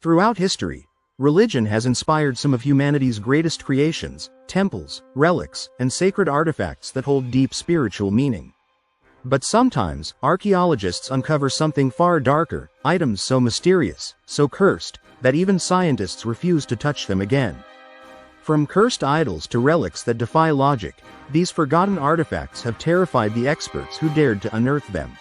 Throughout history, religion has inspired some of humanity's greatest creations, temples, relics, and sacred artifacts that hold deep spiritual meaning. But sometimes, archaeologists uncover something far darker, items so mysterious, so cursed, that even scientists refuse to touch them again. From cursed idols to relics that defy logic, these forgotten artifacts have terrified the experts who dared to unearth them.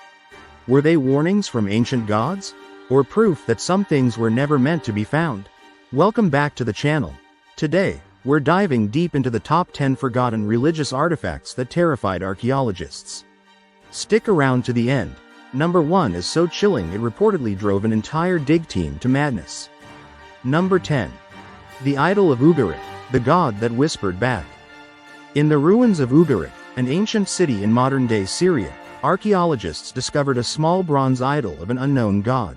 Were they warnings from ancient gods? Or proof that some things were never meant to be found? Welcome back to the channel. Today, we're diving deep into the top 10 forgotten religious artifacts that terrified archaeologists. Stick around to the end. Number 1 is so chilling it reportedly drove an entire dig team to madness. Number 10. The idol of Ugarit, the god that whispered back. In the ruins of Ugarit, an ancient city in modern-day Syria, archaeologists discovered a small bronze idol of an unknown god.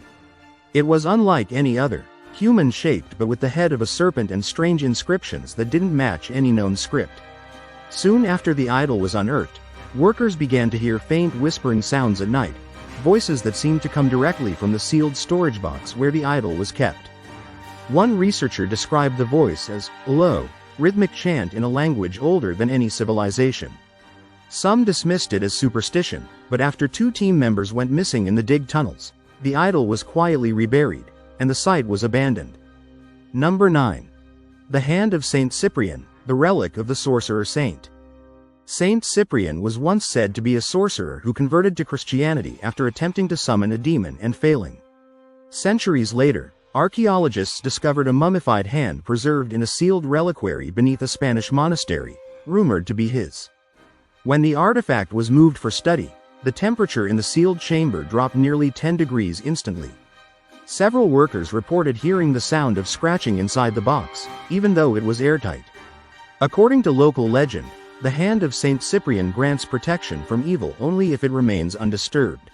It was unlike any other, human-shaped but with the head of a serpent and strange inscriptions that didn't match any known script. Soon after the idol was unearthed, workers began to hear faint whispering sounds at night, voices that seemed to come directly from the sealed storage box where the idol was kept. One researcher described the voice as a low, rhythmic chant in a language older than any civilization. Some dismissed it as superstition, but after 2 team members went missing in the dig tunnels, the idol was quietly reburied, and the site was abandoned. Number 9. The Hand of Saint Cyprian, the relic of the sorcerer saint. Saint Cyprian was once said to be a sorcerer who converted to Christianity after attempting to summon a demon and failing. Centuries later, archaeologists discovered a mummified hand preserved in a sealed reliquary beneath a Spanish monastery, rumored to be his. When the artifact was moved for study, the temperature in the sealed chamber dropped nearly 10 degrees instantly. Several workers reported hearing the sound of scratching inside the box, even though it was airtight. According to local legend, the Hand of Saint Cyprian grants protection from evil only if it remains undisturbed.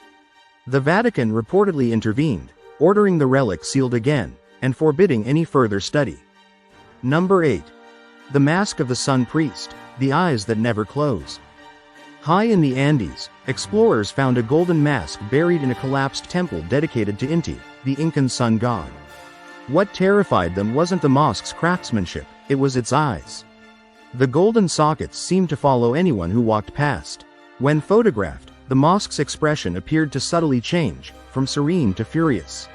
The Vatican reportedly intervened, ordering the relic sealed again, and forbidding any further study. Number 8. The Mask of the Sun Priest, the eyes that never close. High in the Andes, explorers found a golden mask buried in a collapsed temple dedicated to Inti, the Incan sun god. What terrified them wasn't the mosque's craftsmanship, it was its eyes. The golden sockets seemed to follow anyone who walked past. When photographed, the mosque's expression appeared to subtly change, from serene to furious.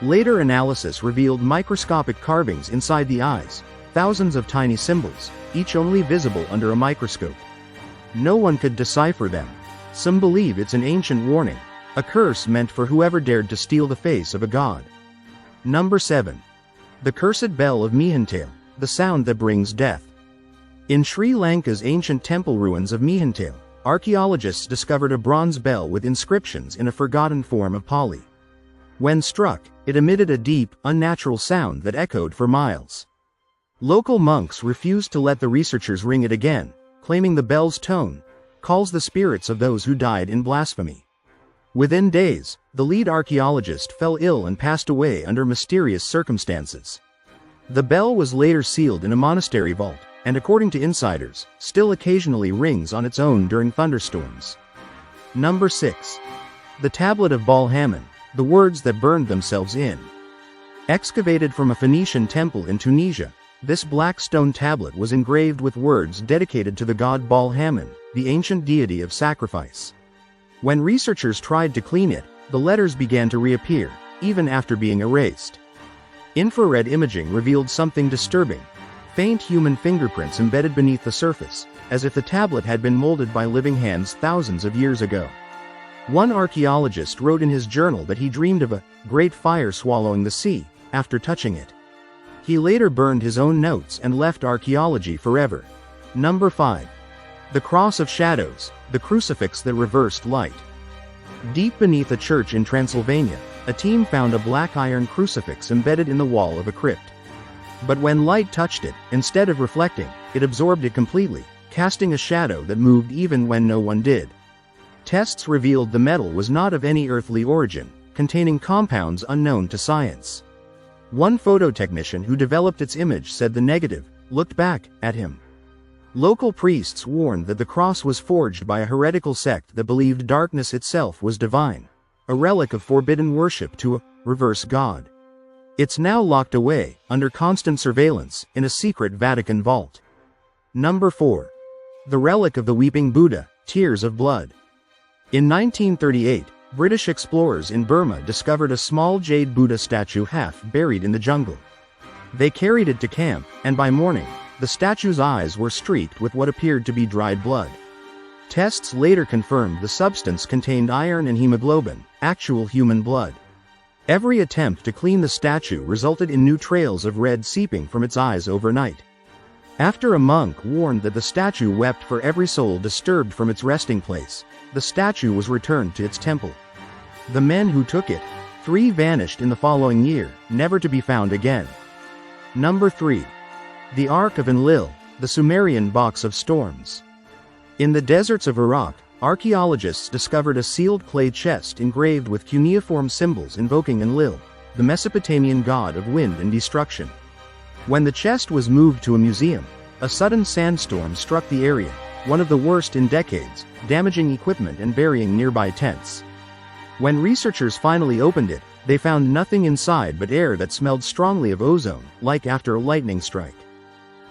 Later analysis revealed microscopic carvings inside the eyes, thousands of tiny symbols, each only visible under a microscope. No one could decipher them. Some believe it's an ancient warning, a curse meant for whoever dared to steal the face of a god. Number 7. The Cursed Bell of Mihantale, the sound that brings death. In Sri Lanka's ancient temple ruins of Mihantale, archaeologists discovered a bronze bell with inscriptions in a forgotten form of Pali. When struck, it emitted a deep, unnatural sound that echoed for miles. Local monks refused to let the researchers ring it again, claiming the bell's tone calls the spirits of those who died in blasphemy. Within days, the lead archaeologist fell ill and passed away under mysterious circumstances. The bell was later sealed in a monastery vault, and according to insiders, still occasionally rings on its own during thunderstorms. Number 6. The Tablet of Baal Hamon, the words that burned themselves in. Excavated from a Phoenician temple in Tunisia, this black stone tablet was engraved with words dedicated to the god Baal Hamon, the ancient deity of sacrifice. When researchers tried to clean it, the letters began to reappear, even after being erased. Infrared imaging revealed something disturbing: faint human fingerprints embedded beneath the surface, as if the tablet had been molded by living hands thousands of years ago. One archaeologist wrote in his journal that he dreamed of a great fire swallowing the sea after touching it. He later burned his own notes and left archaeology forever. Number 5. The Cross of Shadows, the crucifix that reversed light. Deep beneath a church in Transylvania, a team found a black iron crucifix embedded in the wall of a crypt. But when light touched it, instead of reflecting, it absorbed it completely, casting a shadow that moved even when no one did. Tests revealed the metal was not of any earthly origin, containing compounds unknown to science. One phototechnician who developed its image said the negative looked back at him. Local priests warned that the cross was forged by a heretical sect that believed darkness itself was divine, a relic of forbidden worship to a reverse god. It's now locked away, under constant surveillance, in a secret Vatican vault. Number 4. The Relic of the Weeping Buddha, Tears of Blood. In 1938, British explorers in Burma discovered a small jade Buddha statue half buried in the jungle. They carried it to camp, and by morning, the statue's eyes were streaked with what appeared to be dried blood. Tests later confirmed the substance contained iron and hemoglobin, actual human blood. Every attempt to clean the statue resulted in new trails of red seeping from its eyes overnight. After a monk warned that the statue wept for every soul disturbed from its resting place, the statue was returned to its temple. The men who took it, 3 vanished in the following year, never to be found again. Number 3. The Ark of Enlil, the Sumerian Box of Storms. In the deserts of Iraq, archaeologists discovered a sealed clay chest engraved with cuneiform symbols invoking Enlil, the Mesopotamian god of wind and destruction. When the chest was moved to a museum, a sudden sandstorm struck the area, one of the worst in decades, damaging equipment and burying nearby tents. When researchers finally opened it, they found nothing inside but air that smelled strongly of ozone, like after a lightning strike.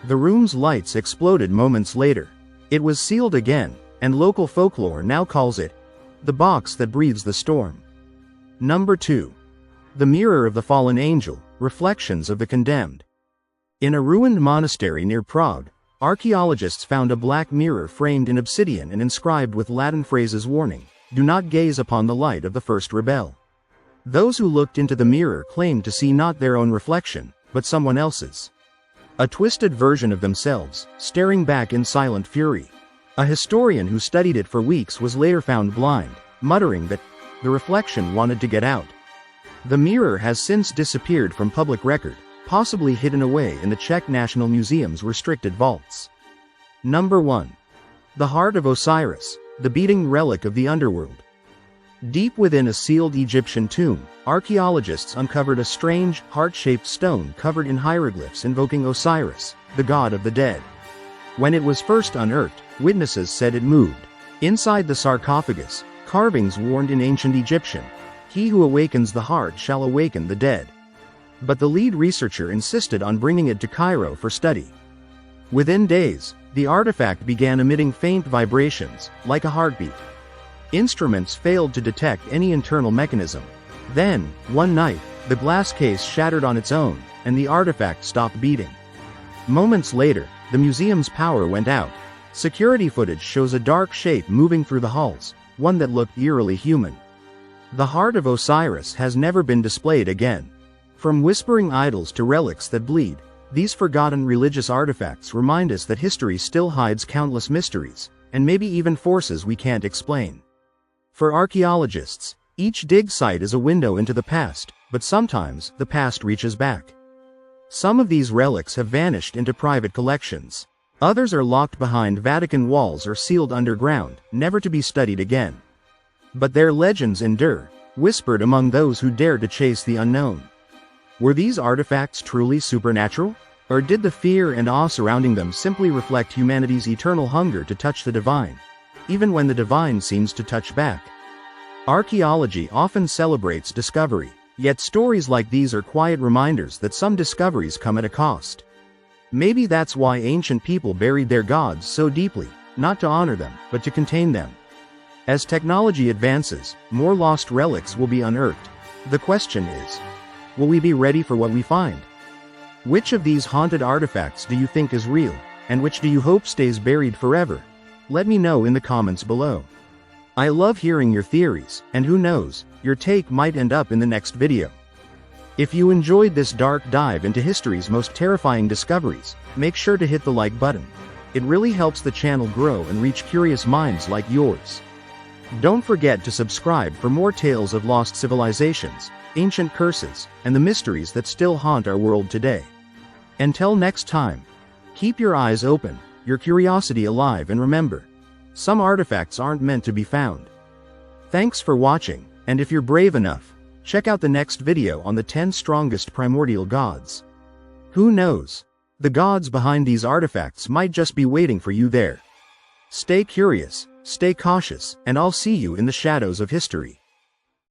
The room's lights exploded moments later. It was sealed again, and local folklore now calls it the box that breathes the storm. Number 2. The Mirror of the Fallen Angel, Reflections of the Condemned. In a ruined monastery near Prague, archaeologists found a black mirror framed in obsidian and inscribed with Latin phrases warning, "Do not gaze upon the light of the first rebel." Those who looked into the mirror claimed to see not their own reflection, but someone else's. A twisted version of themselves, staring back in silent fury. A historian who studied it for weeks was later found blind, muttering that the reflection wanted to get out. The mirror has since disappeared from public record, possibly hidden away in the Czech National Museum's restricted vaults. Number 1. The Heart of Osiris, the beating relic of the underworld. Deep within a sealed Egyptian tomb, archaeologists uncovered a strange, heart-shaped stone covered in hieroglyphs invoking Osiris, the god of the dead. When it was first unearthed, witnesses said it moved. Inside the sarcophagus, carvings warned in ancient Egyptian, "He who awakens the heart shall awaken the dead." But the lead researcher insisted on bringing it to Cairo for study. Within days, the artifact began emitting faint vibrations, like a heartbeat. Instruments failed to detect any internal mechanism. Then, one night, the glass case shattered on its own, and the artifact stopped beating. Moments later, the museum's power went out. Security footage shows a dark shape moving through the halls, one that looked eerily human. The Heart of Osiris has never been displayed again. From whispering idols to relics that bleed, these forgotten religious artifacts remind us that history still hides countless mysteries, and maybe even forces we can't explain. For archaeologists, each dig site is a window into the past, but sometimes the past reaches back. Some of these relics have vanished into private collections. Others are locked behind Vatican walls or sealed underground, never to be studied again. But their legends endure, whispered among those who dare to chase the unknown. Were these artifacts truly supernatural? Or did the fear and awe surrounding them simply reflect humanity's eternal hunger to touch the divine, even when the divine seems to touch back? Archaeology often celebrates discovery, yet stories like these are quiet reminders that some discoveries come at a cost. Maybe that's why ancient people buried their gods so deeply, not to honor them, but to contain them. As technology advances, more lost relics will be unearthed. The question is, will we be ready for what we find? Which of these haunted artifacts do you think is real, and which do you hope stays buried forever? Let me know in the comments below. I love hearing your theories, and who knows, your take might end up in the next video. If you enjoyed this dark dive into history's most terrifying discoveries, make sure to hit the like button. It really helps the channel grow and reach curious minds like yours. Don't forget to subscribe for more tales of lost civilizations, ancient curses, and the mysteries that still haunt our world today. Until next time, keep your eyes open, your curiosity alive, and remember, some artifacts aren't meant to be found. Thanks for watching, and if you're brave enough, check out the next video on the 10 strongest primordial gods. Who knows? The gods behind these artifacts might just be waiting for you there. Stay curious, stay cautious, and I'll see you in the shadows of history.